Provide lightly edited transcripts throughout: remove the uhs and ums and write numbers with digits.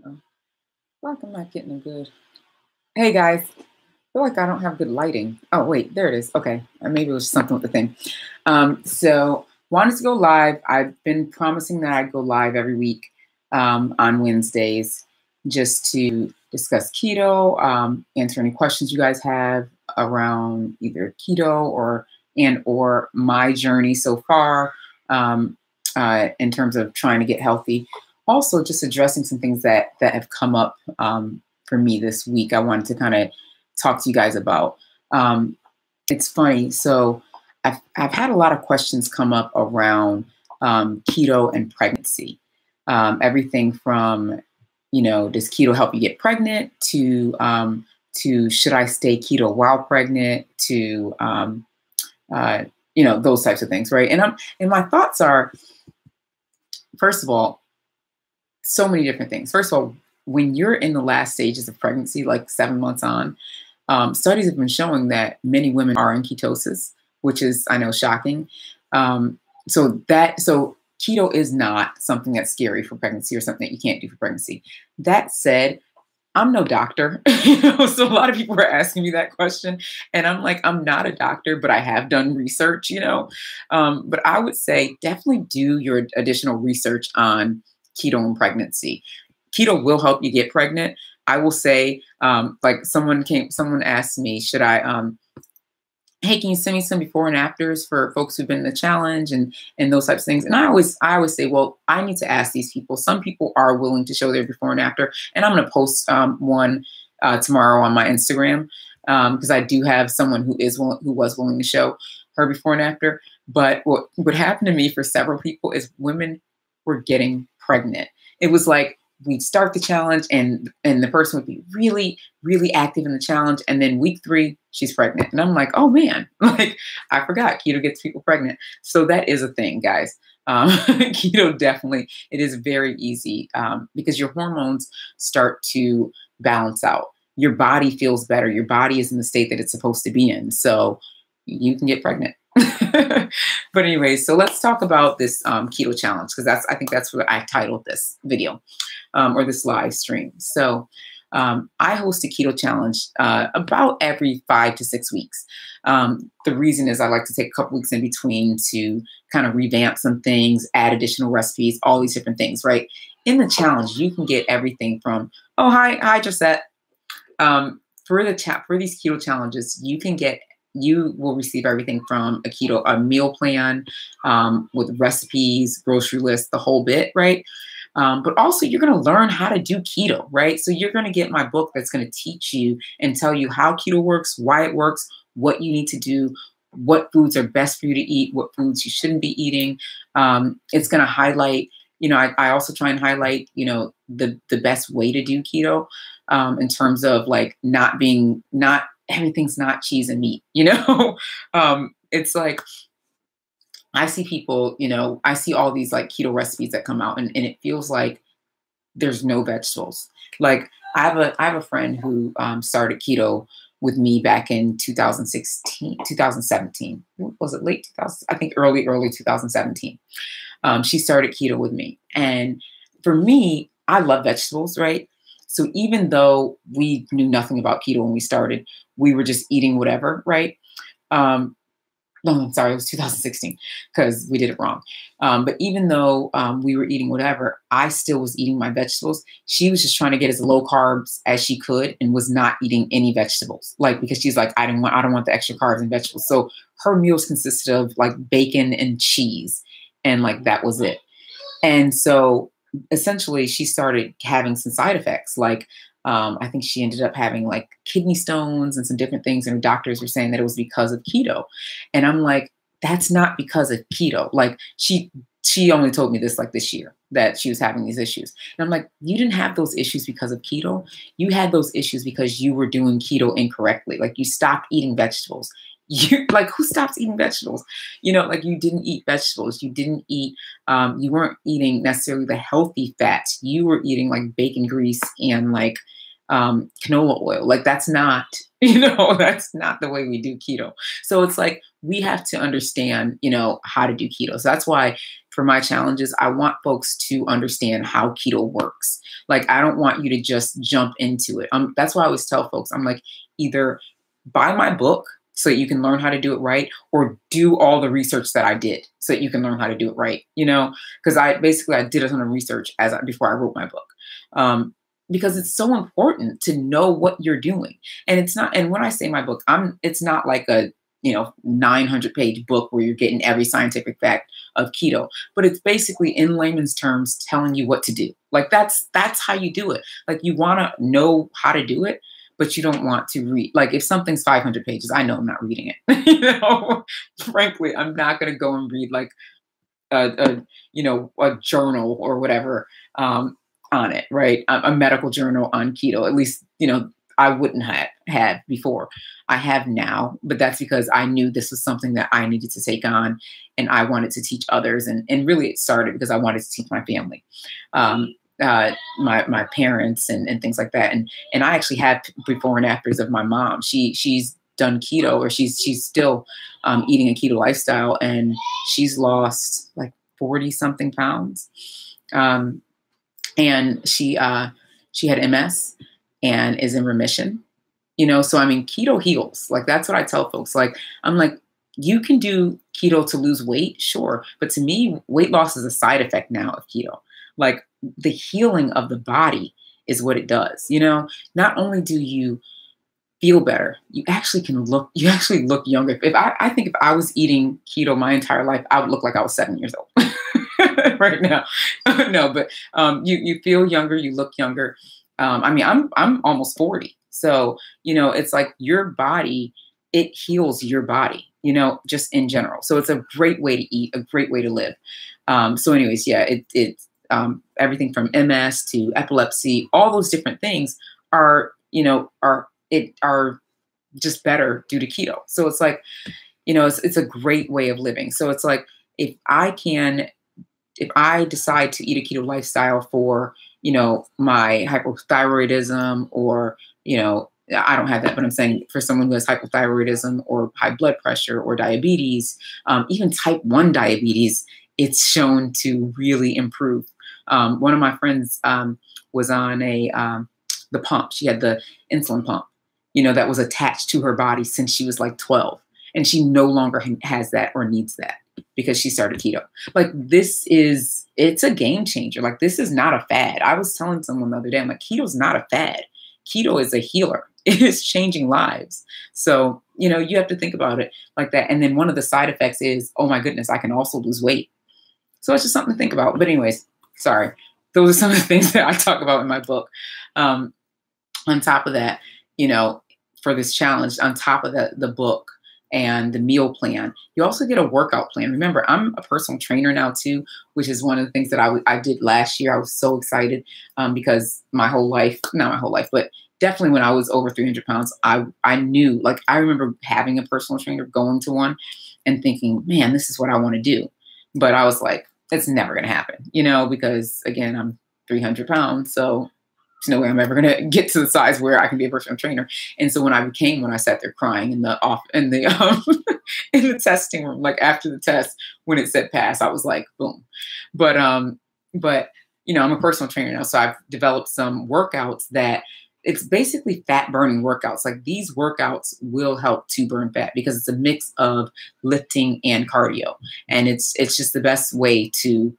I feel like I'm not getting a good. Hey guys, I feel like I don't have good lighting. Oh wait, there it is. Okay, maybe it was something with the thing. So wanted to go live. I've been promising that I'd go live every week on Wednesdays, just to discuss keto, answer any questions you guys have around either keto or my journey so far, in terms of trying to get healthy. Also, just addressing some things that have come up for me this week. I wanted to kind of talk to you guys about. It's funny. So I've had a lot of questions come up around keto and pregnancy. Everything from, does keto help you get pregnant to should I stay keto while pregnant to, those types of things. Right. And my thoughts are, first of all, so many different things. First of all, when you're in the last stages of pregnancy, like 7 months on, studies have been showing that many women are in ketosis, which is, I know, shocking. So keto is not something that's scary for pregnancy or something that you can't do for pregnancy. That said, I'm no doctor, so a lot of people are asking me that question, and I'm like, I'm not a doctor, but I have done research, but I would say definitely do your additional research on keto and pregnancy. Keto will help you get pregnant. I will say, like someone asked me, should I, hey, can you send me some before and afters for folks who've been in the challenge and those types of things? And I always say, well, I need to ask these people. Some people are willing to show their before and after, and I'm going to post one tomorrow on my Instagram, because I do have someone who was willing to show her before and after. But what happened to me for several people is women were getting pregnant. It was like, we'd start the challenge and the person would be really, really active in the challenge. And then week 3, she's pregnant. And I'm like, oh man, like I forgot keto gets people pregnant. So that is a thing, guys. Keto definitely, it is very easy because your hormones start to balance out. Your body feels better. Your body is in the state that it's supposed to be in. So you can get pregnant. But anyway, so let's talk about this keto challenge, because I think that's what I titled this video or this live stream. So I host a keto challenge about every 5 to 6 weeks. The reason is I like to take a couple weeks in between to kind of revamp some things, add additional recipes, all these different things, right? In the challenge, you can get everything from, oh, hi, Josette. For these keto challenges, you will receive everything from a meal plan with recipes, grocery list, the whole bit, right? But also you're going to learn how to do keto, right? So you're going to get my book that's going to teach you and tell you how keto works, why it works, what you need to do, what foods are best for you to eat, what foods you shouldn't be eating. It's going to highlight, I also try and highlight, the best way to do keto in terms of like not everything's not cheese and meat, it's like, I see people, I see all these like keto recipes that come out and it feels like there's no vegetables. Like I have a friend who started keto with me back in 2017. Was it late 2000? I think early 2017. She started keto with me. And for me, I love vegetables, right? So even though we knew nothing about keto when we started, we were just eating whatever, right? No, I'm sorry, it was 2016 because we did it wrong. But even though we were eating whatever, I still was eating my vegetables. She was just trying to get as low carbs as she could and was not eating any vegetables. Like, because she's like, I don't want the extra carbs and vegetables. So her meals consisted of like bacon and cheese, and like that was it. And so essentially she started having some side effects. Like, I think she ended up having like kidney stones and some different things. And her doctors were saying that it was because of keto. And I'm like, that's not because of keto. Like she only told me this like this year that she was having these issues. And I'm like, you didn't have those issues because of keto. You had those issues because you were doing keto incorrectly. Like you stopped eating vegetables. Like, who stops eating vegetables? Like you didn't eat vegetables. You didn't eat, you weren't eating necessarily the healthy fats. You were eating like bacon grease and like canola oil. Like that's not, that's not the way we do keto. So it's like, we have to understand, how to do keto. So that's why for my challenges, I want folks to understand how keto works. Like, I don't want you to just jump into it. That's why I always tell folks, I'm like, either buy my book so that you can learn how to do it right, or do all the research that I did so that you can learn how to do it right. Because I did a ton of research before I wrote my book. Because it's so important to know what you're doing. And when I say my book, it's not like a 900-page book where you're getting every scientific fact of keto, but it's basically, in layman's terms, telling you what to do. Like, that's how you do it. Like, you want to know how to do it, but you don't want to read. Like, if something's 500 pages, I know I'm not reading it. Frankly, I'm not going to go and read like a journal or whatever on it, right? A medical journal on keto. At least, I wouldn't have had before. I have now, but that's because I knew this was something that I needed to take on, and I wanted to teach others. And really, it started because I wanted to teach my family, my parents, and things like that. And I actually had before and afters of my mom. She's done keto, or she's still eating a keto lifestyle, and she's lost like 40 something pounds. And she had MS and is in remission, so I mean, keto heals. Like, that's what I tell folks. Like, I'm like, you can do keto to lose weight, sure. But to me, weight loss is a side effect now of keto. Like, the healing of the body is what it does. Not only do you feel better, you actually look younger. I think if I was eating keto my entire life, I would look like I was 7 years old right now. No, but you feel younger, you look younger. I mean, I'm almost 40. So, it's like your body, it heals your body, just in general. So it's a great way to eat, a great way to live. So anyways, yeah, it's everything from MS to epilepsy, all those different things are just better due to keto. So it's like, it's a great way of living. So it's like, if I decide to eat a keto lifestyle for, my hypothyroidism, or, I don't have that, but I'm saying for someone who has hypothyroidism or high blood pressure or diabetes, even type 1 diabetes, it's shown to really improve. One of my friends was on the pump. She had the insulin pump, that was attached to her body since she was like 12. And she no longer has that or needs that because she started keto. Like, it's a game changer. Like, this is not a fad. I was telling someone the other day, I'm like, keto's not a fad. Keto is a healer. It is changing lives. So, you have to think about it like that. And then one of the side effects is, oh my goodness, I can also lose weight. So it's just something to think about. But anyways, sorry. Those are some of the things that I talk about in my book. On top of that, for this challenge, on top of the book and the meal plan, you also get a workout plan. Remember, I'm a personal trainer now too, which is one of the things that I did last year. I was so excited because not my whole life, but definitely when I was over 300 pounds, I knew, like, I remember having a personal trainer, going to one and thinking, man, this is what I want to do. But I was like, it's never going to happen, because again, I'm 300 pounds. So there's no way I'm ever going to get to the size where I can be a personal trainer. And so when I sat there crying in the in the testing room, like after the test, when it said pass, I was like, boom. But I'm a personal trainer now. So I've developed some workouts that it's basically fat burning workouts. Like, these workouts will help to burn fat because it's a mix of lifting and cardio. And it's just the best way to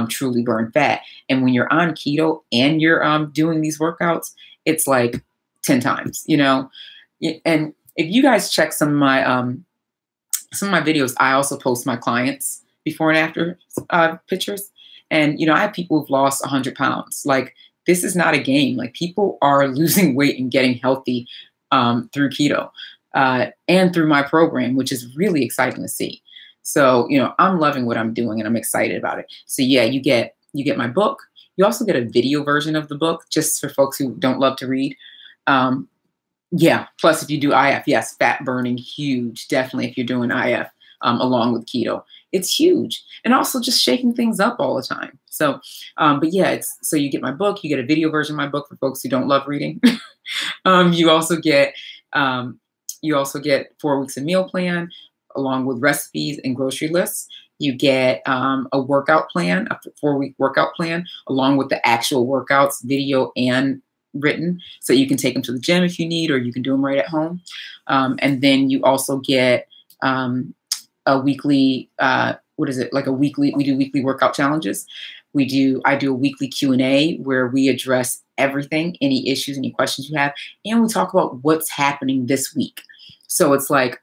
truly burn fat. And when you're on keto and you're doing these workouts, it's like 10 times, And if you guys check some of my videos, I also post my clients before and after pictures. And, I have people who've lost 100 pounds. Like, this is not a game. Like, people are losing weight and getting healthy through keto and through my program, which is really exciting to see. So, I'm loving what I'm doing and I'm excited about it. So yeah, you get my book. You also get a video version of the book just for folks who don't love to read. Yeah. Plus, if you do IF, yes, fat burning, huge. Definitely if you're doing IF along with keto, it's huge. And also just shaking things up all the time. So, but yeah, so you get my book, you get a video version of my book for folks who don't love reading. You also get 4 weeks of meal plan along with recipes and grocery lists. You get a workout plan, a 4-week workout plan, along with the actual workouts, video and written, so you can take them to the gym if you need, or you can do them right at home. And then you also get a weekly, what is it? Like a weekly, we do weekly workout challenges. I do a weekly Q&A where we address everything, any issues, any questions you have, and we talk about what's happening this week. So it's like,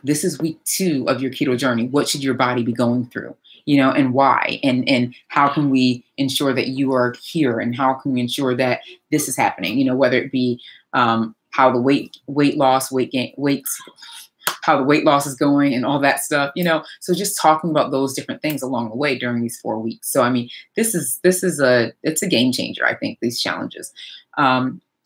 this is week 2 of your keto journey. What should your body be going through, and why, and how can we ensure that you are here, and how can we ensure that this is happening, whether it be how the weight loss, how the weight loss is going and all that stuff, so just talking about those different things along the way during these 4 weeks. So, I mean, it's a game changer, I think, these challenges.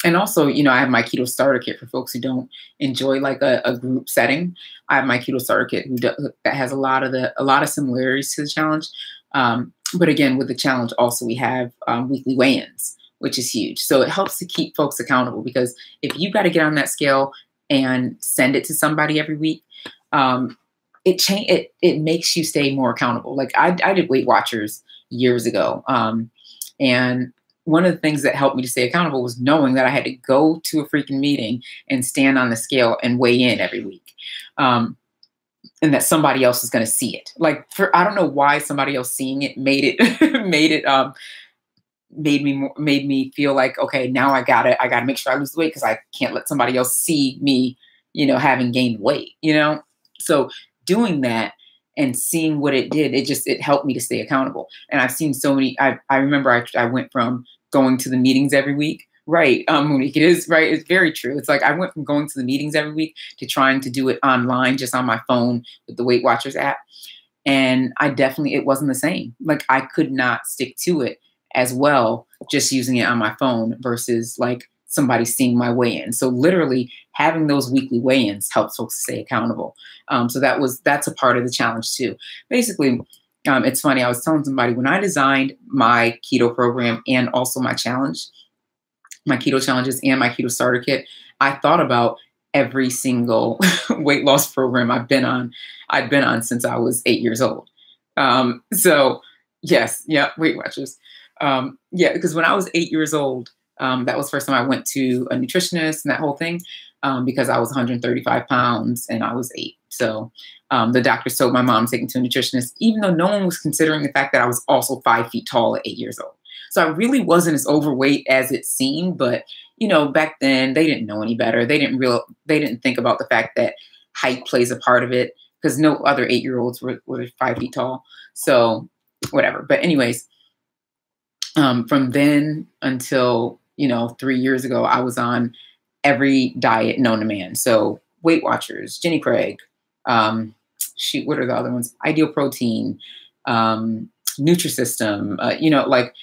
And also, I have my keto starter kit for folks who don't enjoy like a group setting. I have my keto starter kit that has a lot of similarities to the challenge. But again, with the challenge also, we have weekly weigh-ins, which is huge. So it helps to keep folks accountable, because if you got to get on that scale and send it to somebody every week, it makes you stay more accountable. Like I did Weight Watchers years ago. And one of the things that helped me to stay accountable was knowing that I had to go to a freaking meeting and stand on the scale and weigh in every week. And that somebody else is going to see it. Like, I don't know why somebody else seeing it made me feel like, okay, now I gotta make sure I lose the weight, because I can't let somebody else see me, having gained weight, So doing that and seeing what it did, it helped me to stay accountable. And I've seen so many, I remember I went from going to the meetings every week. Right. Monique, it is right. It's very true. It's like I went from going to the meetings every week to trying to do it online, just on my phone with the Weight Watchers app. And it wasn't the same. Like I could not stick to it as well, just using it on my phone versus like somebody seeing my weigh-in. So literally having those weekly weigh-ins helps folks stay accountable. So that's a part of the challenge too. Basically, it's funny. I was telling somebody when I designed my keto program and also my keto challenges and my keto starter kit, I thought about every single weight loss program I've been on since I was 8 years old. So yes, yeah, Weight Watchers. Yeah, because when I was 8 years old, that was the first time I went to a nutritionist and that whole thing, because I was 135 pounds and I was 8. So the doctor told my mom to take me to a nutritionist, even though no one was considering the fact that I was also 5 feet tall at 8 years old. So I really wasn't as overweight as it seemed, but back then they didn't know any better. They didn't think about the fact that height plays a part of it, because no other 8-year-olds were 5 feet tall. So whatever. But anyways, from then until 3 years ago, I was on every diet known to man. So Weight Watchers, Jenny Craig, what are the other ones? Ideal Protein, Nutrisystem, like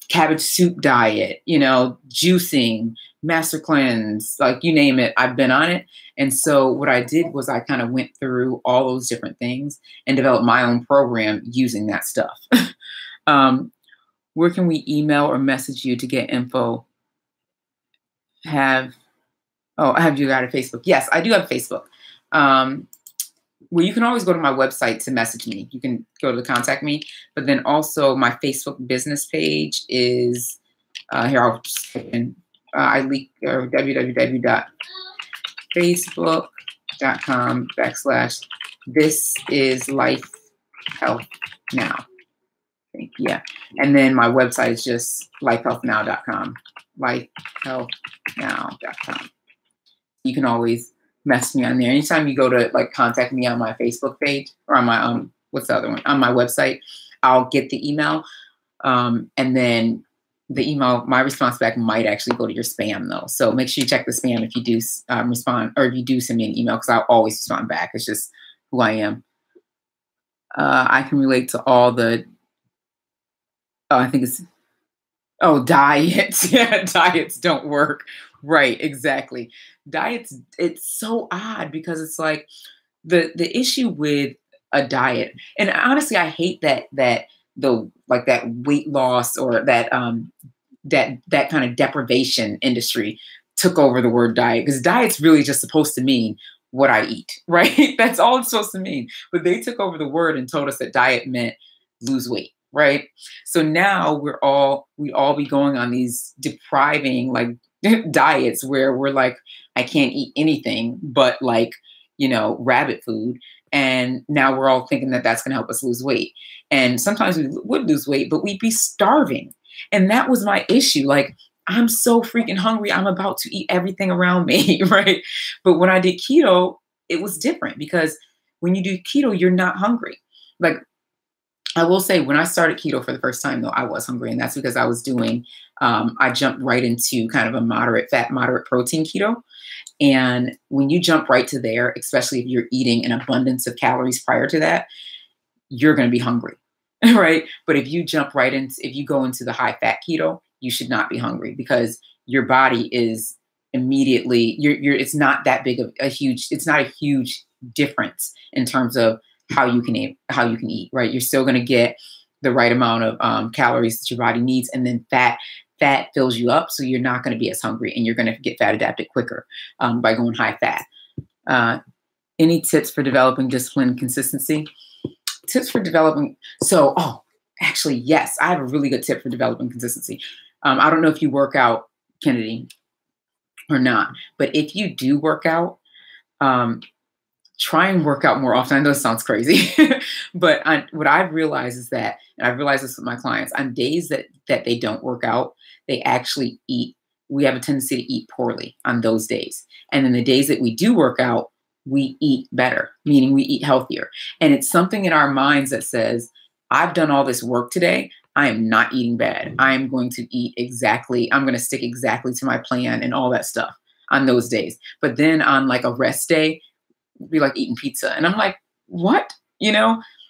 cabbage soup diet, juicing, Master Cleanse, like you name it, I've been on it. And so what I did was I kind of went through all those different things and developed my own program using that stuff. Where can we email or message you to get info? Have you got a Facebook? Yes, I do have Facebook. Well, you can always go to my website to message me. You can go to contact me, but then also my Facebook business page is here. I'll just put in I leak www.facebook.com/this is Life Health Now. Yeah, and then my website is just LifeHealthNow.com. LifeHealthNow.com. You can always message me on there. Anytime you go to like contact me on my Facebook page or on my what's the other one, on my website, I'll get the email, and then the email, my response back might actually go to your spam though. So make sure you check the spam if you do respond, or if you do send me an email, because I'll always respond back. It's just who I am. I can relate to all the. I think it's diets. Yeah, diets don't work. Right, exactly. Diets, it's so odd, because it's like the issue with a diet, and honestly, I hate that weight loss or that kind of deprivation industry took over the word diet, because diet's really just supposed to mean what I eat, right? That's all it's supposed to mean. But they took over the word and told us that diet meant lose weight, right? So now we all be going on these depriving like diets where we're like, I can't eat anything but like, rabbit food. And now we're all thinking that that's going to help us lose weight. And sometimes we would lose weight, but we'd be starving. And that was my issue. Like, I'm so freaking hungry. I'm about to eat everything around me, right? But when I did keto, it was different because when you do keto, you're not hungry. Like, I will say when I started keto for the first time, though, I was hungry. And that's because I was doing, I jumped right into kind of a moderate fat, moderate protein keto. And when you jump right to there, especially if you're eating an abundance of calories prior to that, you're going to be hungry, right? But if you if you go into the high fat keto, you should not be hungry because your body is immediately, it's not that big of it's not a huge difference in terms of how you can eat, right? You're still going to get the right amount of calories that your body needs. And then fat fills you up. So you're not going to be as hungry and you're going to get fat adapted quicker by going high fat. Any tips for developing discipline and consistency? Tips for developing. So, actually, yes, I have a really good tip for developing consistency. I don't know if you work out, Kennedy, or not, but if you do work out, try and work out more often. I know it sounds crazy, but what I've realized is that, and I've realized this with my clients, on days that they don't work out, they actually eat. We have a tendency to eat poorly on those days. And then the days that we do work out, we eat better, meaning we eat healthier. And it's something in our minds that says, I've done all this work today. I am not eating bad. I am going to eat exactly. I'm going to stick exactly to my plan and all that stuff on those days. But then on like a rest day, be like eating pizza. And I'm like, what?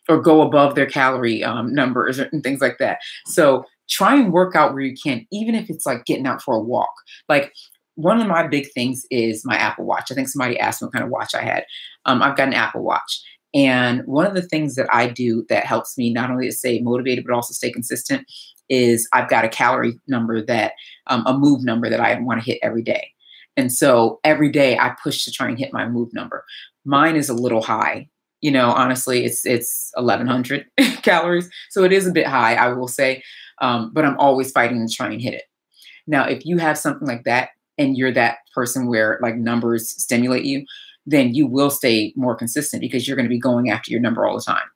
Or go above their calorie numbers and things like that. So try and work out where you can, even if it's like getting out for a walk. Like one of my big things is my Apple Watch. I think somebody asked me what kind of watch I had. I've got an Apple Watch. And one of the things that I do that helps me not only to stay motivated, but also stay consistent is I've got a calorie number a move number that I want to hit every day. And so every day I push to try and hit my move number. Mine is a little high. Honestly, it's 1,100 calories. So it is a bit high, I will say. But I'm always fighting to try and hit it. Now, if you have something like that and you're that person where like numbers stimulate you, then you will stay more consistent because you're going to be going after your number all the time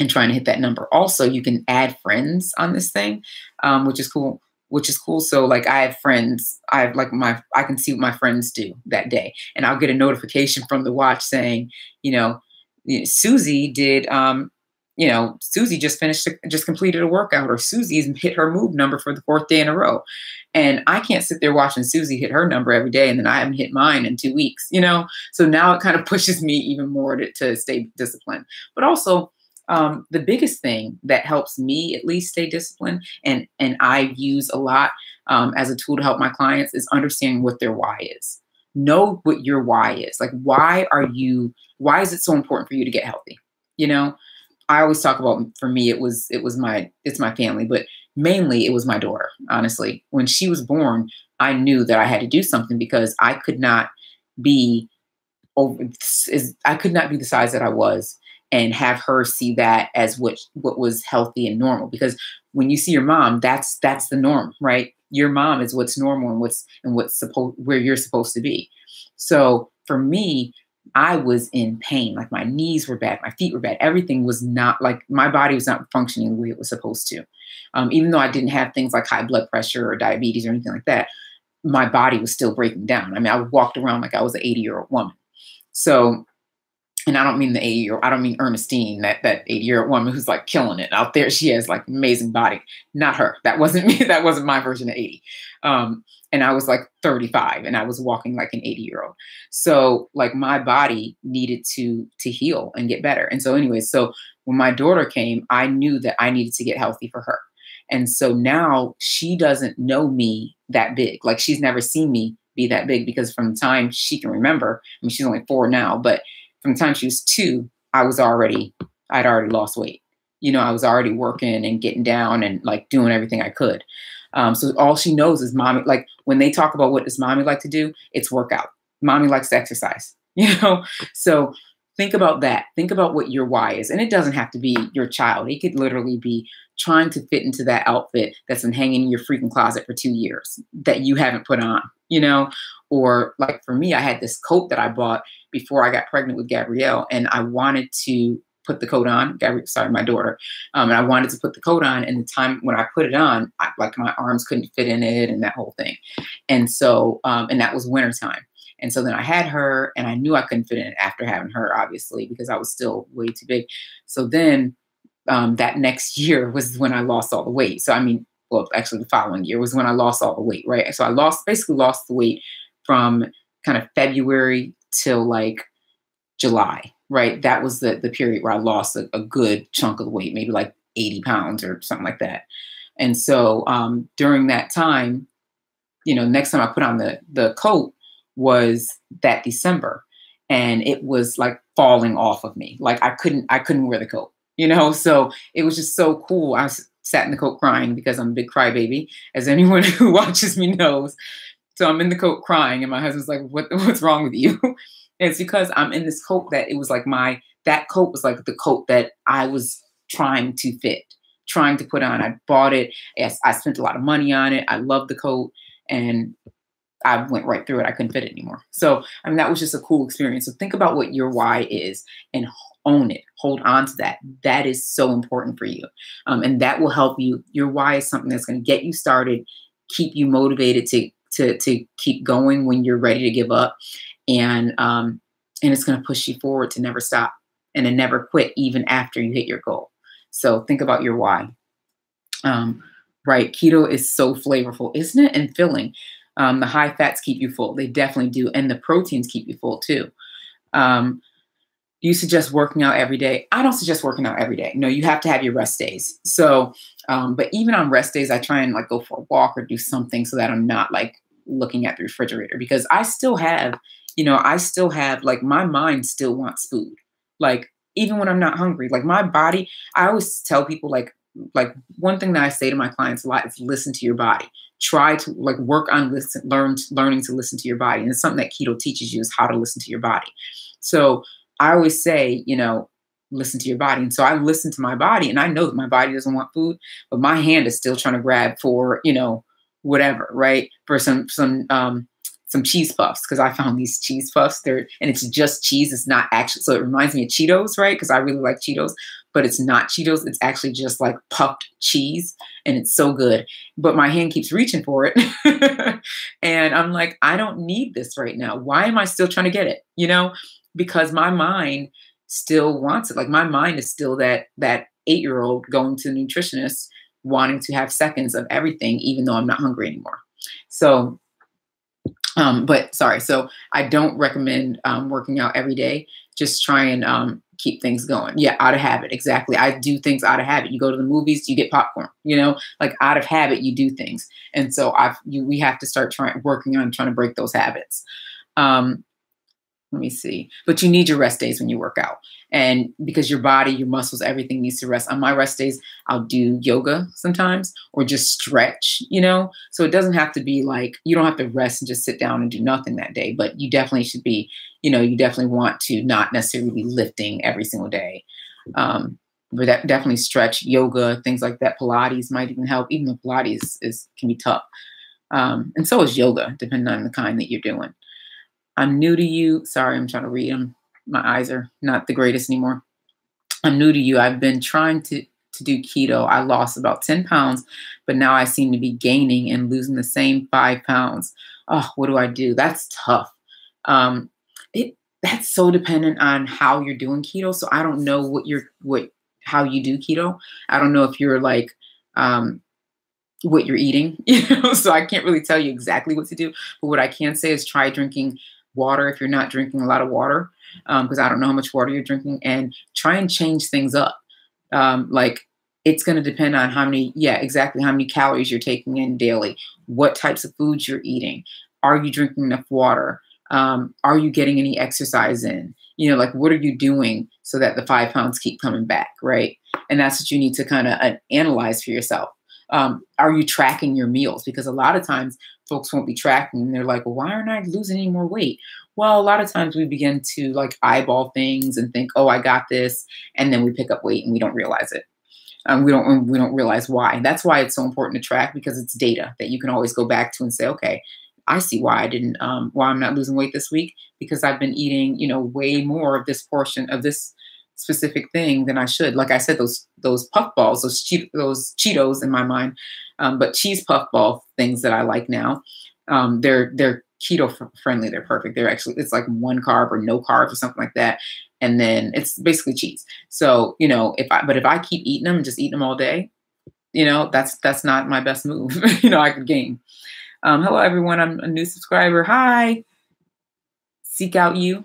and trying to hit that number. Also, you can add friends on this thing, which is cool. So like I have friends, I can see what my friends do that day. And I'll get a notification from the watch saying, Susie did, Susie just completed a workout, or Susie's hit her move number for the 4th day in a row. And I can't sit there watching Susie hit her number every day and then I haven't hit mine in 2 weeks, So now it kind of pushes me even more to stay disciplined. But also, the biggest thing that helps me at least stay disciplined and I use a lot as a tool to help my clients is understanding what their why is. Know what your why is. Like, why is it so important for you to get healthy? I always talk about, for me, it's my family, but mainly it was my daughter. Honestly, when she was born, I knew that I had to do something because I could not be the size that I was and have her see that as what was healthy and normal. Because when you see your mom, that's the norm, right? Your mom is what's normal and where you're supposed to be. So for me, I was in pain. Like my knees were bad, my feet were bad. Everything was not like, my body was not functioning the way it was supposed to. Even though I didn't have things like high blood pressure or diabetes or anything like that, my body was still breaking down. I mean, I walked around like I was an 80-year-old woman. So, and I don't mean I don't mean Ernestine, that 80-year-old woman who's like killing it out there. She has like amazing body. Not her. That wasn't me. That wasn't my version of 80. And I was like 35 and I was walking like an 80-year-old. So like my body needed to heal and get better. And so anyways, so when my daughter came, I knew that I needed to get healthy for her. And so now she doesn't know me that big. Like she's never seen me be that big because from the time she can remember, I mean, she's only 4 now, but from the time she was 2, I'd already lost weight. I was already working and getting down and like doing everything I could. So all she knows is mommy, like when they talk about what does mommy like to do, it's workout. Mommy likes to exercise, you know? So think about that. Think about what your why is. And it doesn't have to be your child. It could literally be trying to fit into that outfit that's been hanging in your freaking closet for 2 years that you haven't put on, you know? Or like for me, I had this coat that I bought before I got pregnant with Gabrielle, and I wanted to put the coat on. Sorry, my daughter. And I wanted to put the coat on, and the time when I put it on, like my arms couldn't fit in it and that whole thing. And so, and that was wintertime. And so then I had her, and I knew I couldn't fit in it after having her, obviously, because I was still way too big. So then that next year was when I lost all the weight. So, I mean, well, actually the following year was when I lost all the weight, right? So I basically lost the weight from kind of February till like July, right? That was the period where I lost a good chunk of the weight, maybe like 80 pounds or something like that. And so during that time, you know, next time I put on the coat was that December, and it was like falling off of me. Like I couldn't wear the coat, you know? So it was just so cool. I sat in the coat crying because I'm a big crybaby, as anyone who watches me knows. So I'm in the coat crying, and my husband's like, what's wrong with you? And it's because I'm in this coat that it was like that coat was like the coat that I was trying to fit, trying to put on. I bought it. Yes, I spent a lot of money on it. I loved the coat, and I went right through it. I couldn't fit it anymore. So, I mean, that was just a cool experience. So think about what your why is and own it. Hold on to that. That is so important for you. And that will help you. Your why is something that's going to get you started, keep you motivated to keep going when you're ready to give up. And it's going to push you forward to never stop and to never quit even after you hit your goal. So think about your why. Right. Keto is so flavorful, isn't it? And filling. The high fats keep you full. They definitely do. And the proteins keep you full too. Do you suggest working out every day? I don't suggest working out every day. No, you have to have your rest days. So, but even on rest days, I try and like go for a walk or do something so that I'm not like looking at the refrigerator, because I still have like my mind still wants food. Like even when I'm not hungry, like my body, I always tell people like one thing that I say to my clients a lot is listen to your body. Try to like work on learning to listen to your body. And it's something that keto teaches you is how to listen to your body. So I always say, you know, listen to your body. And so I listen to my body, and I know that my body doesn't want food, but my hand is still trying to grab for, you know, whatever, right? For some cheese puffs, because I found these cheese puffs and it's just cheese. It's not actually, so it reminds me of Cheetos, right? Because I really like Cheetos, but it's not Cheetos. It's actually just like puffed cheese, and it's so good. But my hand keeps reaching for it. And I'm like, I don't need this right now. Why am I still trying to get it? You know, because my mind still wants it. Like my mind is still that 8-year-old going to the nutritionist, wanting to have seconds of everything, even though I'm not hungry anymore. So, so I don't recommend working out every day. Just try and keep things going. Yeah, out of habit. Exactly. I do things out of habit. You go to the movies, you get popcorn, you know, like out of habit, you do things. And so we have to start working on trying to break those habits. Let me see. But you need your rest days when you work out. And because your body, your muscles, everything needs to rest. On my rest days, I'll do yoga sometimes or just stretch, you know? So it doesn't have to be like, you don't have to rest and just sit down and do nothing that day, but you definitely should be, you know, you definitely want to not necessarily be lifting every single day. But that definitely stretch, yoga, things like that. Pilates might even help, even though Pilates can be tough. And so is yoga, depending on the kind that you're doing. I'm new to you. Sorry, I'm trying to read them. My eyes are not the greatest anymore. I'm new to you. I've been trying to do keto. I lost about 10 pounds, but now I seem to be gaining and losing the same 5 pounds. Oh, what do I do? That's tough. That's so dependent on how you're doing keto. So I don't know how you do keto. I don't know if you're like, what you're eating, you know, so I can't really tell you exactly what to do. But what I can say is try drinking water if you're not drinking a lot of water, because I don't know how much water you're drinking, and try and change things up. Like it's going to depend on how many calories you're taking in daily, what types of foods you're eating. Are you drinking enough water? Are you getting any exercise in? You know, like what are you doing so that the 5 pounds keep coming back, right? And that's what you need to kind of analyze for yourself. Are you tracking your meals? Because a lot of times folks won't be tracking and they're like, well, why aren't I losing any more weight? Well, a lot of times we begin to like eyeball things and think, oh, I got this. And then we pick up weight and we don't realize it. We don't realize why. That's why it's so important to track, because it's data that you can always go back to and say, okay, I see why I didn't, why I'm not losing weight this week, because I've been eating, way more of this portion of this specific thing than I should. Like I said, those puff balls, those Cheetos in my mind, but cheese puff ball things that I like now, they're keto friendly. They're perfect. It's like one carb or no carbs or something like that. And then it's basically cheese. So, if I keep eating them, just eating them all day, that's not my best move. I could gain. Hello everyone. I'm a new subscriber. Hi. Seek out you.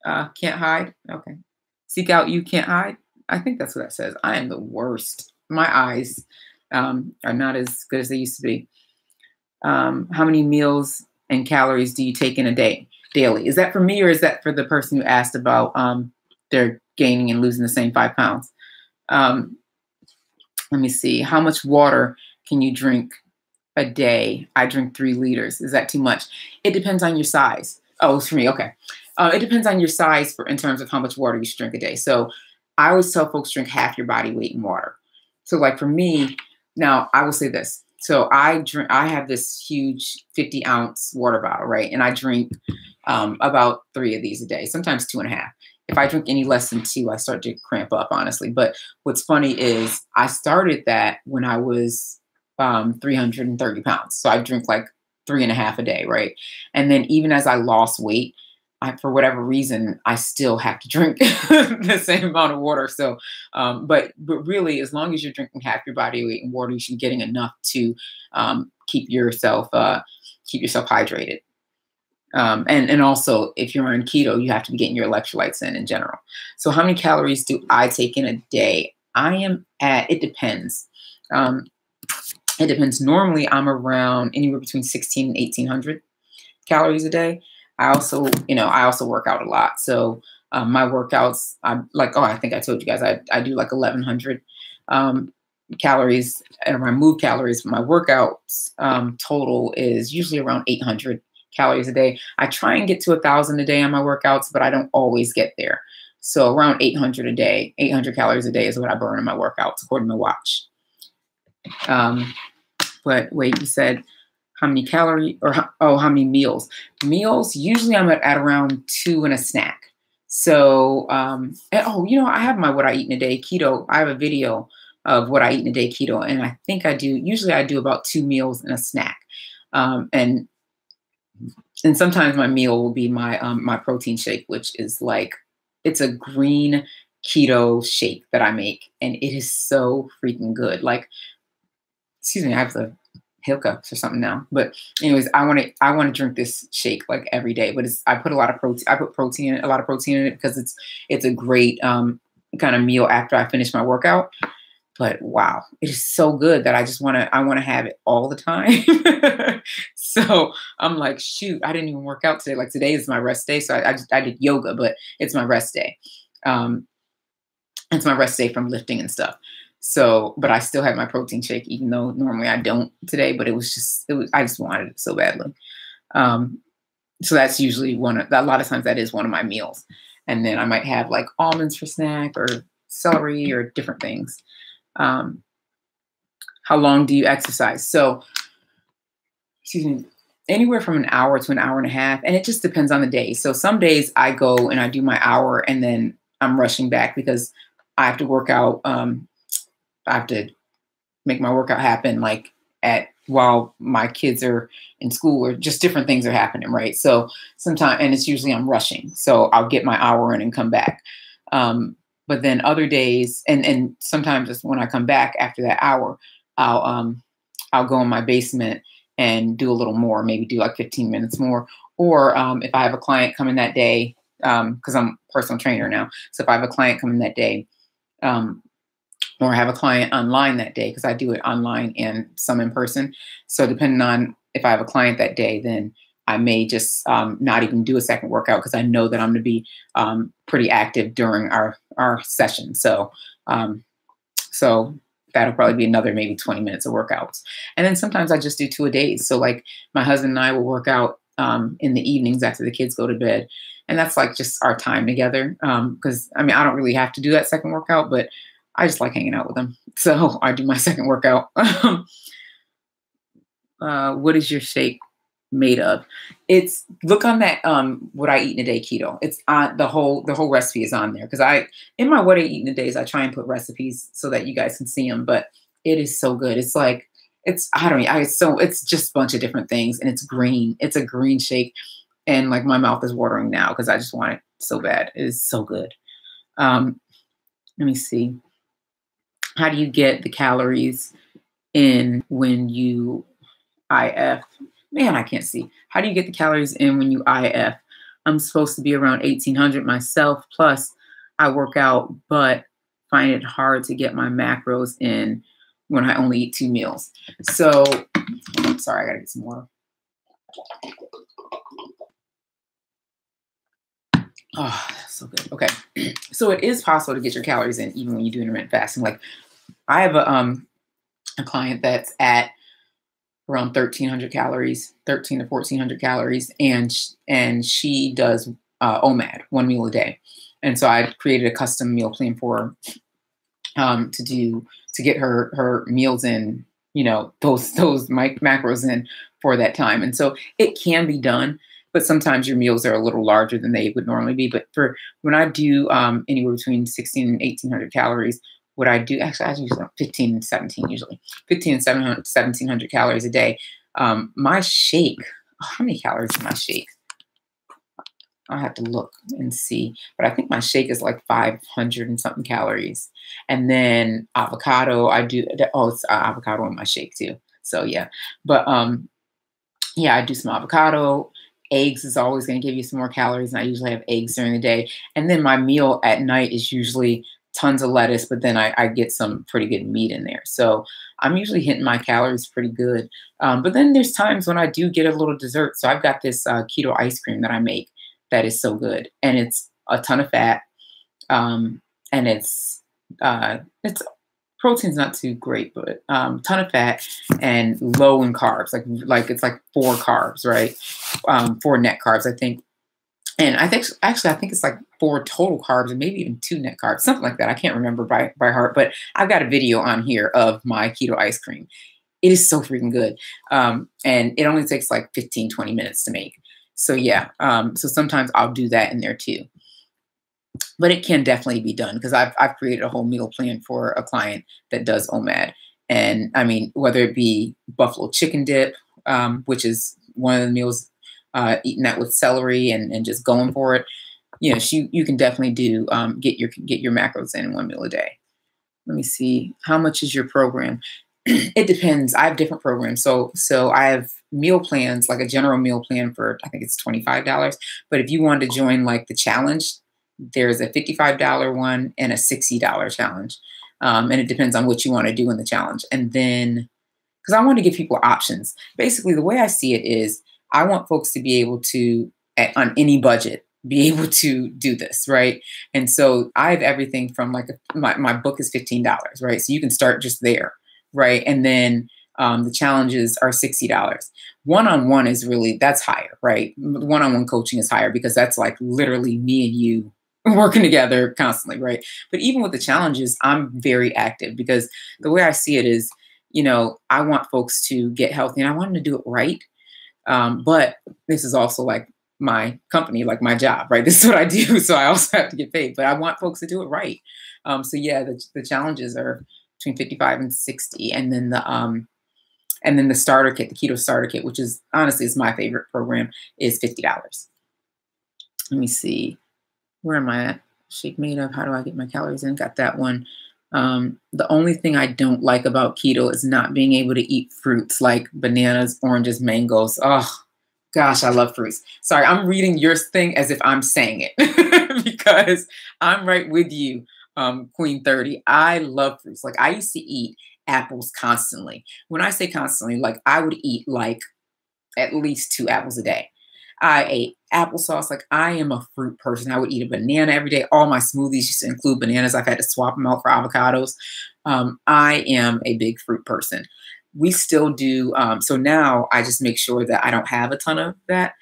Can't hide. Okay. Seek out you, can't hide. I think that's what that says. I am the worst. My eyes are not as good as they used to be. How many meals and calories do you take in a day, daily? Is that for me, or is that for the person who asked about their gaining and losing the same 5 pounds? Let me see. How much water can you drink a day? I drink 3 liters. Is that too much? It depends on your size. Oh, it's for me. Okay. It depends on your size in terms of how much water you should drink a day. So I always tell folks drink half your body weight in water. So like for me, now I will say this. So I have this huge 50-ounce water bottle, right? And I drink about 3 of these a day, sometimes 2.5. If I drink any less than 2, I start to cramp up, honestly. But what's funny is I started that when I was 330 pounds. So I drink like 3.5 a day, right? And then even as I lost weight, for whatever reason, I still have to drink the same amount of water. So, but really, as long as you're drinking half your body weight in water, you should be getting enough to keep yourself hydrated. And also, if you're on keto, you have to be getting your electrolytes in general. So how many calories do I take in a day? It depends. It depends. Normally, I'm around anywhere between 1,600 and 1,800 calories a day. I also work out a lot. So my workouts, I'm like, I think I told you guys, I do like 1,100 calories, and my move calories. My workouts total is usually around 800 calories a day. I try and get to 1,000 a day on my workouts, but I don't always get there. So around 800 a day, 800 calories a day is what I burn in my workouts, according to Watch. But wait, you said how many calories how many meals? Meals, usually I'm at around 2 and a snack. So, I have my what I eat in a day keto. I have a video of what I eat in a day keto. And I think usually I do about 2 meals and a snack. And sometimes my meal will be my protein shake, which is like, it's a green keto shake that I make. And it is so freaking good. Like, excuse me, I have the hiccups or something now. But anyways, I want to drink this shake like every day. But I put a lot of protein. I put a lot of protein in it because it's a great kind of meal after I finish my workout. But wow, it is so good that I want to have it all the time. So I'm like, shoot, I didn't even work out today. Like today is my rest day. So I did yoga, but it's my rest day. It's my rest day from lifting and stuff. So, but I still had my protein shake, even though normally I don't today, but I just wanted it so badly. So that's usually a lot of times that is one of my meals. And then I might have like almonds for snack or celery or different things. How long do you exercise? So, excuse me, anywhere from an hour to an hour and a half. And it just depends on the day. So some days I go and I do my hour and then I'm rushing back because I have to work out. I have to make my workout happen like while my kids are in school or just different things are happening, right? So sometimes, and it's usually I'm rushing. So I'll get my hour in and come back. But then other days, and sometimes it's when I come back after that hour, I'll go in my basement and do a little more, maybe do like 15 minutes more. Or if I have a client coming that day, because I'm a personal trainer now. So if I have a client coming that day, or have a client online that day, because I do it online and some in person. So depending on if I have a client that day, then I may just not even do a second workout because I know that I'm going to be pretty active during our session. So that'll probably be another maybe 20 minutes of workouts. And then sometimes I just do 2 a day. So like my husband and I will work out in the evenings after the kids go to bed. And that's like just our time together. Because I mean, I don't really have to do that second workout, but I just like hanging out with them. So I do my second workout. What is your shake made of? It's look on that what I eat in a day keto. It's on the whole recipe is on there because in my what I eat in a days I try and put recipes so that you guys can see them. But it is so good. It's like it's just a bunch of different things and it's green. It's a green shake and like my mouth is watering now because I just want it so bad. It is so good. Let me see. How do you get the calories in when you IF? Man, I can't see. How do you get the calories in when you IF? I'm supposed to be around 1,800 myself. Plus, I work out, but find it hard to get my macros in when I only eat 2 meals. So, I'm sorry, I gotta get some water. Oh, that's so good. Okay. So it is possible to get your calories in even when you do intermittent fasting. Like I have a client that's at around 1,300 calories, 1,300 to 1,400 calories, and she does OMAD, 1 meal a day. And so I created a custom meal plan for her to get her meals in, those macros in for that time. And so it can be done, but sometimes your meals are a little larger than they would normally be. But for when I do anywhere between 1,600 and 1,800 calories, what I do, actually, I use 15 and 17 usually, 15 and 1,700 calories a day. My shake, how many calories is my shake? I'll have to look and see, but I think my shake is like 500 and something calories. And then avocado, it's avocado in my shake too. So yeah, but yeah, I do some avocado. Eggs is always going to give you some more calories, and I usually have eggs during the day. And then my meal at night is usually tons of lettuce, but then I get some pretty good meat in there. So I'm usually hitting my calories pretty good. But then there's times when I do get a little dessert. So I've got this keto ice cream that I make that is so good, and it's a ton of fat, and it's protein's not too great, but ton of fat and low in carbs. Like it's like 4 carbs, right? 4 net carbs, I think. And I think it's like 4 total carbs and maybe even 2 net carbs, something like that. I can't remember by heart, but I've got a video on here of my keto ice cream. It is so freaking good. And it only takes like 15, 20 minutes to make. So yeah, so sometimes I'll do that in there too. But it can definitely be done because I've created a whole meal plan for a client that does OMAD. And I mean, whether it be buffalo chicken dip, which is one of the meals, eating that with celery and just going for it, you can definitely do get your macros in 1 meal a day. Let me see. How much is your program? It depends. I have different programs. So I have meal plans, like a general meal plan for, I think it's $25. But if you want to join like the challenge, there's a $55 one and a $60 challenge. And it depends on what you want to do in the challenge. And then, because I want to give people options. Basically, the way I see it is I want folks to be able to, on any budget, be able to do this, right? And so I have everything from like, my book is $15, right? So you can start just there, right? And then the challenges are $60. One-on-one is really, that's higher, right? One-on-one coaching is higher because that's like literally me and you working together constantly, right? But even with the challenges, I'm very active because the way I see it is, I want folks to get healthy and I want them to do it right. But this is also like my company, like my job, right? This is what I do. So I also have to get paid, but I want folks to do it right. So yeah, the challenges are between 55 and 60. And then the starter kit, the keto starter kit, which is honestly is my favorite program, is $50. Let me see. Where am I at? Shake made of. How do I get my calories in? Got that one. The only thing I don't like about keto is not being able to eat fruits like bananas, oranges, mangoes. Oh, gosh, I love fruits. Sorry, I'm reading your thing as if I'm saying it because I'm right with you, Queen 30. I love fruits. Like I used to eat apples constantly. When I say constantly, like I would eat like at least 2 apples a day. I ate applesauce. Like I am a fruit person. I would eat a banana every day. All my smoothies used to include bananas. I've had to swap them out for avocados. I am a big fruit person. we still do. So now I just make sure that I don't have a ton of that.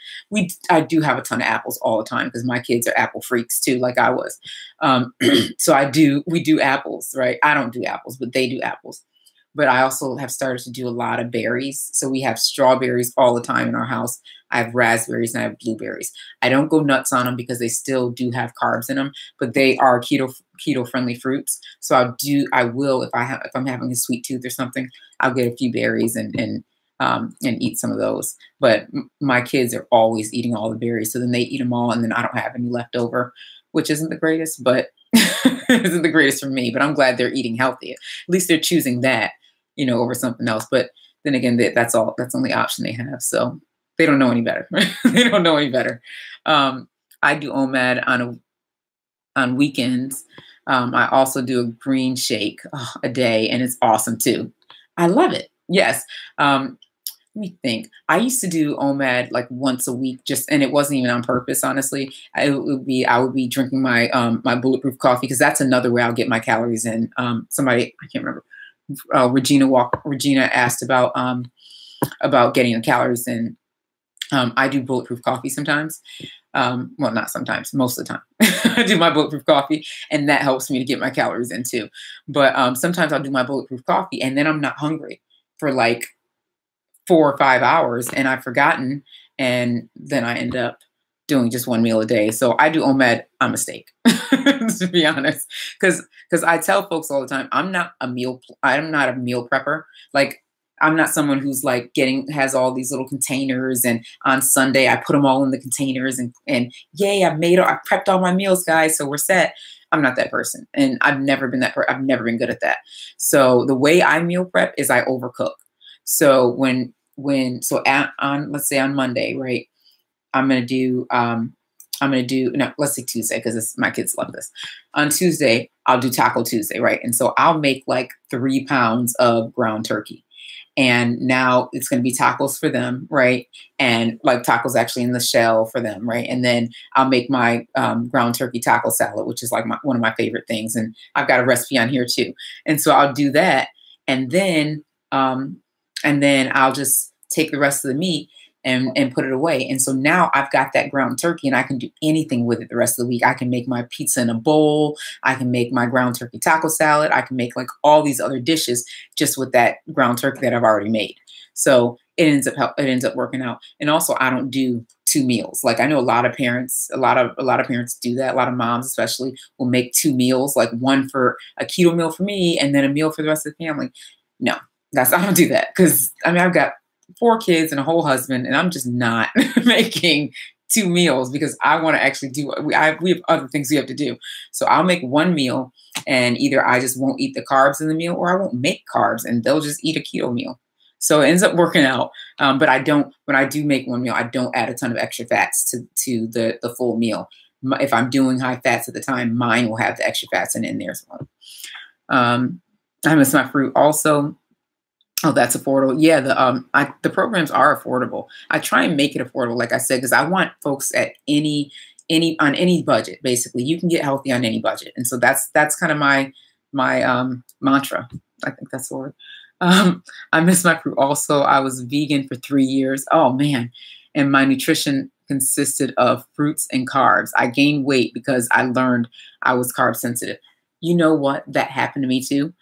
I do have a ton of apples all the time because my kids are apple freaks too, like I was. So we do apples, right? I don't do apples, but they do apples. But I also have started to do a lot of berries. So we have strawberries all the time in our house. I have raspberries and I have blueberries. I don't go nuts on them because they still do have carbs in them, but they are keto friendly fruits. So I will if I'm having a sweet tooth or something, I'll get a few berries and eat some of those. But my kids are always eating all the berries, so then they eat them all, and then I don't have any left over, which isn't the greatest, but isn't the greatest for me. But I'm glad they're eating healthy. At least they're choosing that, over something else. But then again, that's the only option they have. So they don't know any better. They don't know any better. I do OMAD on weekends. I also do a green shake a day, and it's awesome too. I love it. Yes. Let me think. I used to do OMAD like once a week, and it wasn't even on purpose, honestly. I would be drinking my my bulletproof coffee, because that's another way I'll get my calories in. Somebody, I can't remember, Regina asked about getting the calories in. I do bulletproof coffee sometimes. Well, not sometimes, most of the time. I do my bulletproof coffee, and that helps me to get my calories in too. But sometimes I'll do my bulletproof coffee, and then I'm not hungry for like 4 or 5 hours, and I've forgotten, and then I end up doing just one meal a day. So I do OMAD on mistake, to be honest, because I tell folks all the time, I'm not a meal prepper. Like, I'm not someone who's like has all these little containers, and on Sunday I put them all in the containers, and yay, I prepped all my meals, guys, so we're set. I'm not that person, and I've never been that I've never been good at that. So the way I meal prep is I overcook. So let's say on Monday, right? Let's say Tuesday, because my kids love this. On Tuesday, I'll do Taco Tuesday, right? And so I'll make like 3 pounds of ground turkey. And now it's going to be tacos for them, right? And like tacos actually in the shell for them, right? And then I'll make my ground turkey taco salad, which is like one of my favorite things. And I've got a recipe on here too. And so I'll do that. And then I'll just take the rest of the meat and put it away. And so now I've got that ground turkey, and I can do anything with it the rest of the week. I can make my pizza in a bowl. I can make my ground turkey taco salad. I can make like all these other dishes just with that ground turkey that I've already made. So it ends up working out. And also, I don't do 2 meals. Like, I know a lot of parents do that. A lot of moms especially will make 2 meals, like one for a keto meal for me and then a meal for the rest of the family. No, I don't do that, because I've got 4 kids and a whole husband, and I'm just not making 2 meals, because I want to actually do we have other things we have to do. So I'll make 1 meal, and either I just won't eat the carbs in the meal, or I won't make carbs, and they'll just eat a keto meal. So it ends up working out. But when I do make 1 meal, I don't add a ton of extra fats to the full meal. If I'm doing high fats at the time, mine will have the extra fats in there as well. I miss my fruit also. Oh, that's affordable. Yeah, the programs are affordable. I try and make it affordable, like I said, because I want folks at on any budget. Basically, you can get healthy on any budget, and so that's kind of my mantra. I think that's the word. I miss my fruit also. I was vegan for 3 years. Oh man, and my nutrition consisted of fruits and carbs. I gained weight because I learned I was carb sensitive. You know what? That happened to me too.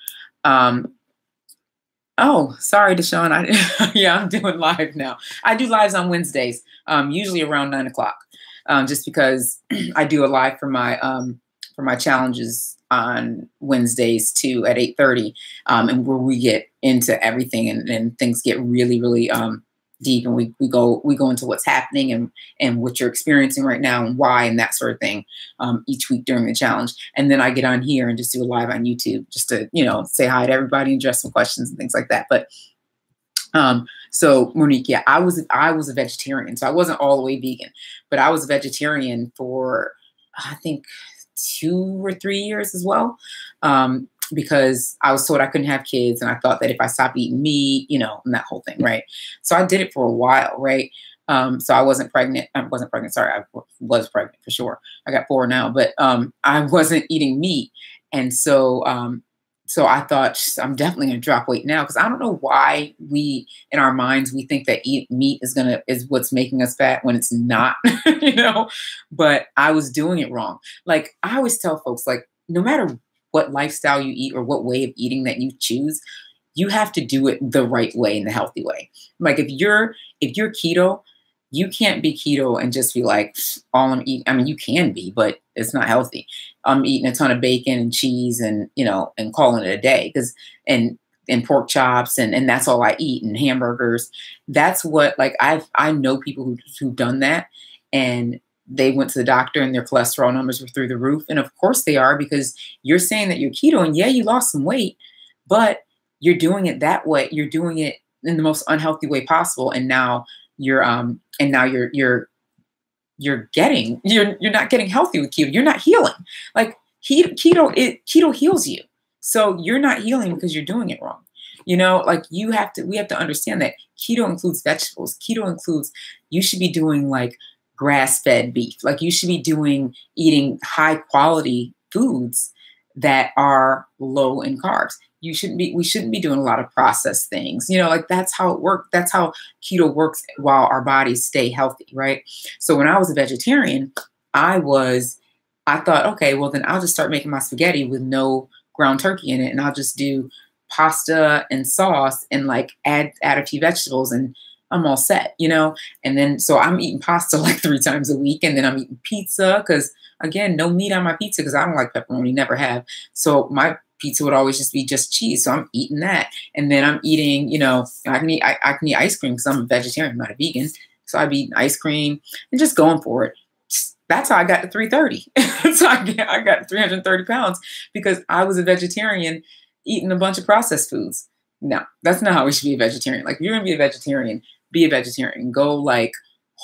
Oh, sorry, Deshaun. I'm doing live now. I do lives on Wednesdays, usually around 9 o'clock, just because I do a live for my challenges on Wednesdays too at 8:30, and where we get into everything, and things get really, really deep, and we go into what's happening and what you're experiencing right now and why, and that sort of thing, each week during the challenge. And then I get on here and just do a live on YouTube, just to say hi to everybody and address some questions and things like that. But so Monique, yeah, I was a vegetarian, so I wasn't all the way vegan, but I was a vegetarian for I think 2 or 3 years as well. Because I was told I couldn't have kids, and I thought that if I stopped eating meat, and that whole thing, right? So I did it for a while, right? So I wasn't pregnant. Sorry, I was pregnant for sure. I got 4 now, but I wasn't eating meat, and so So I thought I'm definitely going to drop weight now, because I don't know why we, in our minds, we think that eat meat is what's making us fat when it's not, you know. But I was doing it wrong. Like I always tell folks, like no matter what lifestyle you eat or what way of eating that you choose, you have to do it the right way and the healthy way. Like if you're keto, you can't be keto and just be like, all I'm eating. I mean, you can be, but it's not healthy. I'm eating a ton of bacon and cheese and, and calling it a day, and pork chops and that's all I eat, and hamburgers. That's what, like, I know people who've done that, and they went to the doctor and their cholesterol numbers were through the roof. And of course they are, because you're saying that you're keto and yeah, you lost some weight, but you're doing it that way. You're doing it in the most unhealthy way possible. And now you're not getting healthy with keto. You're not healing. Like keto heals you. So you're not healing because you're doing it wrong. Like we have to understand that keto includes vegetables. Keto includes, you should be doing like grass-fed beef. Like you should be eating high quality foods that are low in carbs. We shouldn't be doing a lot of processed things. Like that's how it works. That's how keto works while our bodies stay healthy, right? So when I was a vegetarian, I thought, okay, well then I'll just start making my spaghetti with no ground turkey in it, and I'll just do pasta and sauce and like add a few vegetables, and I'm all set, And then so I'm eating pasta like 3 times a week, and then I'm eating pizza because, again, no meat on my pizza because I don't like pepperoni, never have. So my pizza would always just be just cheese. So I'm eating that. And then I'm eating, I can eat ice cream because I'm a vegetarian, I'm not a vegan. So I'd be eating ice cream and just going for it. That's how I got to 330. So I got 330 pounds because I was a vegetarian eating a bunch of processed foods. No, that's not how we should be a vegetarian. Like if you're going to be a vegetarian, be a vegetarian. Go like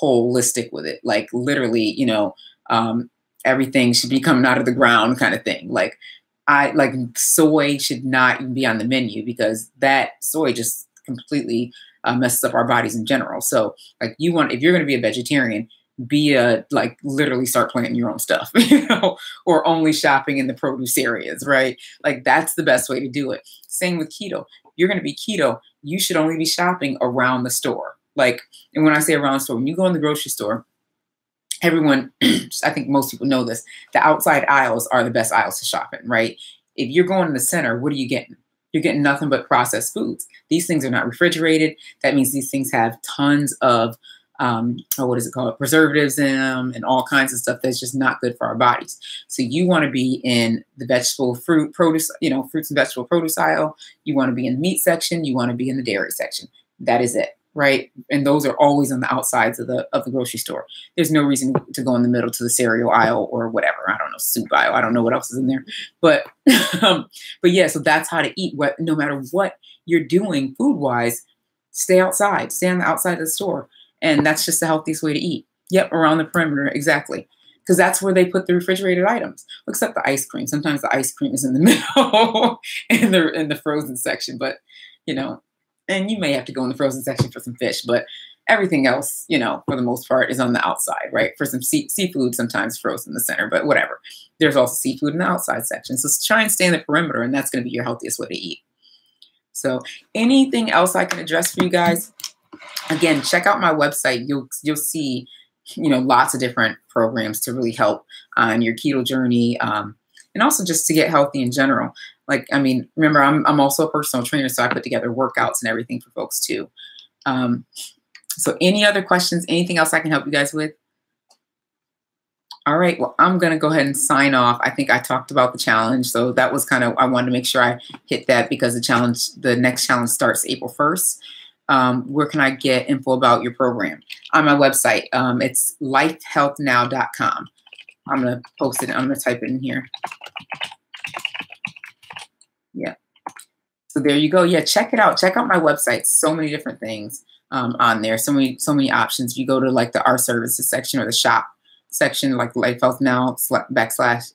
holistic with it. Like literally, everything should be coming out of the ground kind of thing. Like soy should not even be on the menu because that soy just completely messes up our bodies in general. So like if you're going to be a vegetarian, literally start planting your own stuff, or only shopping in the produce areas, right? Like that's the best way to do it. Same with keto. You're going to be keto, you should only be shopping around the store. Like, and when I say around the store, when you go in the grocery store, everyone, I think most people know this, the outside aisles are the best aisles to shop in, right? If you're going in the center, what are you getting? You're getting nothing but processed foods. These things are not refrigerated. That means these things have tons of, what is it called? Preservatives in them and all kinds of stuff that's just not good for our bodies. So you want to be in the fruits and vegetable produce aisle. You want to be in the meat section. You want to be in the dairy section. That is it. Right. And those are always on the outsides of the grocery store. There's no reason to go in the middle to the cereal aisle or whatever. I don't know, soup aisle. I don't know what else is in there. But yeah, so that's how to eat. No matter what you're doing food wise, stay outside, stay on the outside of the store. And that's just the healthiest way to eat. Yep. Around the perimeter. Exactly. Because that's where they put the refrigerated items, except the ice cream. Sometimes the ice cream is in the middle in the frozen section, but and you may have to go in the frozen section for some fish, but everything else, for the most part is on the outside, right? For some seafood, sometimes frozen in the center, but whatever. There's also seafood in the outside section. So try and stay in the perimeter, and that's going to be your healthiest way to eat. So anything else I can address for you guys? Again, check out my website. You'll see, lots of different programs to really help on your keto journey, and also just to get healthy in general. Like, I mean, remember, I'm also a personal trainer, so I put together workouts and everything for folks too. So any other questions, anything else I can help you guys with? All right, well, I'm going to go ahead and sign off. I think I talked about the challenge. So that was I wanted to make sure I hit that because the next challenge starts April 1st. Where can I get info about your program? On my website. It's LifeHealthNow.com. I'm going to post it. I'm going to type it in here. Yeah. So there you go. Yeah, check it out. Check out my website. So many different things on there. So many options. If you go to like the Our Services section or the shop section, like LifeHealthNow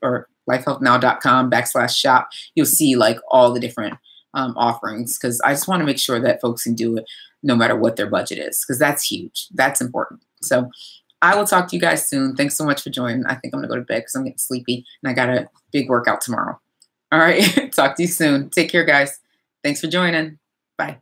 or LifeHealthNow.com/shop, you'll see like all the different offerings, because I just want to make sure that folks can do it no matter what their budget is, because that's huge. That's important. So I will talk to you guys soon. Thanks so much for joining. I think I'm going to go to bed because I'm getting sleepy and I got a big workout tomorrow. All right. Talk to you soon. Take care, guys. Thanks for joining. Bye.